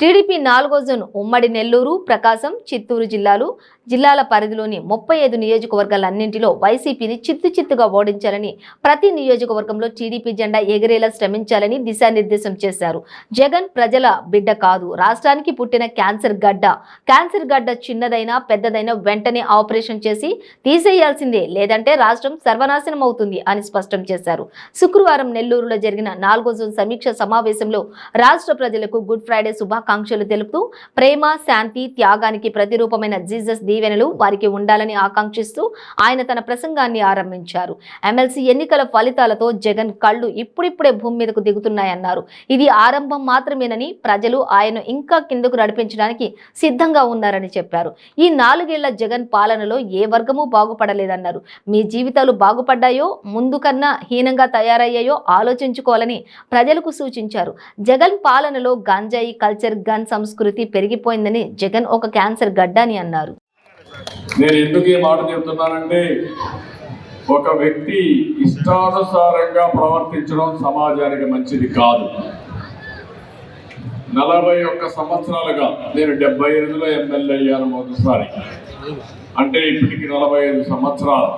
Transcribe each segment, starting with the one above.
TDP 4వ zone ఉమ్మడి నెల్లూరు, ప్రకాశం, చిత్తూరు జిల్లాల పరిధిలోని 35 నియోజకవర్గాలన్నింటిలో వైసీపీని చిత్తుగా ఓడించాలని, ప్రతి నియోజకవర్గంలో టీడీపీ జెండా ఎగిరేలా శ్రమించాలని దిశానిర్దేశం చేశారు. జగన్ ప్రజల బిడ్డ కాదు, రాష్ట్రానికి పుట్టిన క్యాన్సర్ గడ్డ చిన్నదైనా పెద్దదైనా వెంటనే ఆపరేషన్ చేసి తీసేయాల్సిందే, లేదంటే రాష్ట్రం సర్వనాశనం అవుతుంది అని స్పష్టం చేశారు. శుక్రవారం నెల్లూరులో జరిగిన 4వ జోన్ సమీక్ష సమావేశంలో రాష్ట్ర ప్రజలకు గుడ్ ఫ్రైడే శుభాకాంక్షలు తెలుపుతూ ప్రేమ, శాంతి, త్యాగానికి ప్రతిరూపమైన జీసస్ దీవెనలు వారికి ఉండాలని ఆకాంక్షిస్తూ ఆయన తన ప్రసంగాన్ని ఆరంభించారు. ఎమ్మెల్సీ ఎన్నికల ఫలితాలతో జగన్ కళ్ళు ఇప్పుడిప్పుడే భూమి మీదకు దిగుతున్నాయన్నారు. ఇది ఆరంభం మాత్రమేనని, ప్రజలు ఆయన ఇంకా కిందకు నడిపించడానికి సిద్ధంగా ఉన్నారని చెప్పారు. ఈ 4 ఏళ్ల జగన్ పాలనలో ఏ వర్గము బాగుపడలేదన్నారు. మీ జీవితాలు బాగుపడ్డాయో, ముందు కన్నా హీనంగా తయారయ్యాయో ఆలోచించుకోవాలని ప్రజలకు సూచించారు. జగన్ పాలనలో గంజాయి కల్చర్, గన్ సంస్కృతి పెరిగిపోయిందని, జగన్ ఒక క్యాన్సర్ గడ్డ అని అన్నారు. నేను ఎందుకు ఈ మాట చెప్తున్నానంటే, ఒక వ్యక్తి ఇష్టానుసారంగా ప్రవర్తించడం సమాజానికి మంచిది కాదు. 41 సంవత్సరాలుగా నేను 78లో ఎమ్మెల్యే అయ్యాను మొదటిసారి. అంటే ఇప్పటికి 45 సంవత్సరాలు.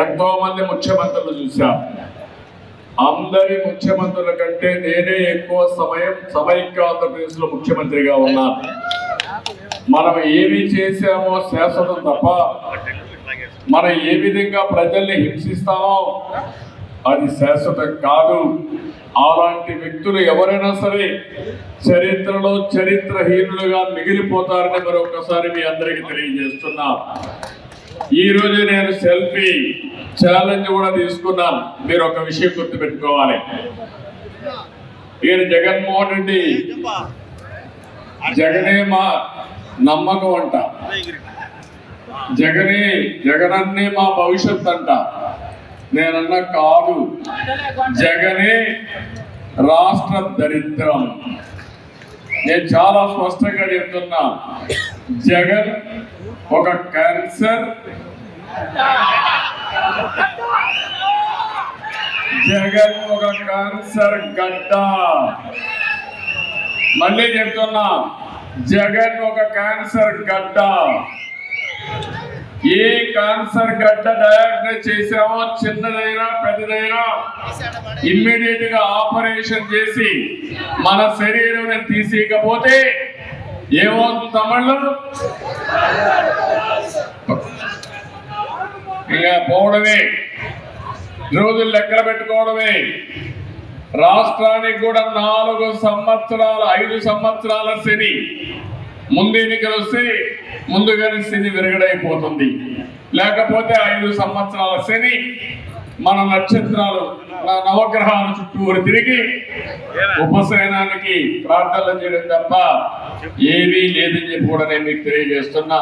ఎంతో మంది ముఖ్యమంత్రులు చూశాను. అందరి ముఖ్యమంత్రుల కంటే నేనే ఎక్కువ సమయం సమైక్య ఆంధ్రప్రదేశ్లో ముఖ్యమంత్రిగా ఉన్నాను. మనం ఏమి చేశామో శాశ్వతం తప్ప, మనం ఏ విధంగా ప్రజల్ని హింసిస్తామో అది శాశ్వతం కాదు. అలాంటి వ్యక్తులు ఎవరైనా సరే చరిత్రలో చరిత్రహీనులుగా మిగిలిపోతారని మరొకసారి మీ అందరికీ తెలియజేస్తున్నా. ఈ రోజు నేను సెల్ఫీ ఛాలెంజ్ కూడా తీసుకున్నాను. మీరు ఒక విషయం గుర్తుపెట్టుకోవాలి. నేను జగన్మోహన్ రెడ్డి జగనే మా నమ్మకం అంట, జగనన్నే మా భవిష్యత్ అంట. నేనన్నా కాదు, జగనే రాష్ట్ర దరిద్రం. నేను చాలా స్పష్టంగా చెప్తున్నా, జగన్ ఒక క్యాన్సర్, జగన్ ఒక క్యాన్సర్ గడ్డ. మళ్ళీ చెప్తున్నా, జగన్ ఒక క్యాన్సర్ గడ్డ. ఏ క్యాన్సర్ గడ్డ డయాగ్నోస్ చేసామో, చిన్నదైనా పెద్దదైనా ఇమ్మీడియట్ గా ఆపరేషన్ చేసి మన శరీరం తీసేయకపోతే ఏమవుతుంది తమిళ? ఇంకా పోవడమే, రోజులు లెక్కలు పెట్టుకోవడమే. రాష్ట్రానికి కూడా 4 సంవత్సరాలు 5 సంవత్సరాల శని. ముందు ఎన్నికలు వస్తే ముందుగానే శని విరగడైపోతుంది. లేకపోతే 5 సంవత్సరాల శని మన నక్షత్రాలు, నవగ్రహాల చుట్టూరు తిరిగి ఉపశయనానికి ప్రార్థనలు చేయడం తప్ప ఏమీ లేదని చెప్పి కూడా నేను మీకు తెలియజేస్తున్నా.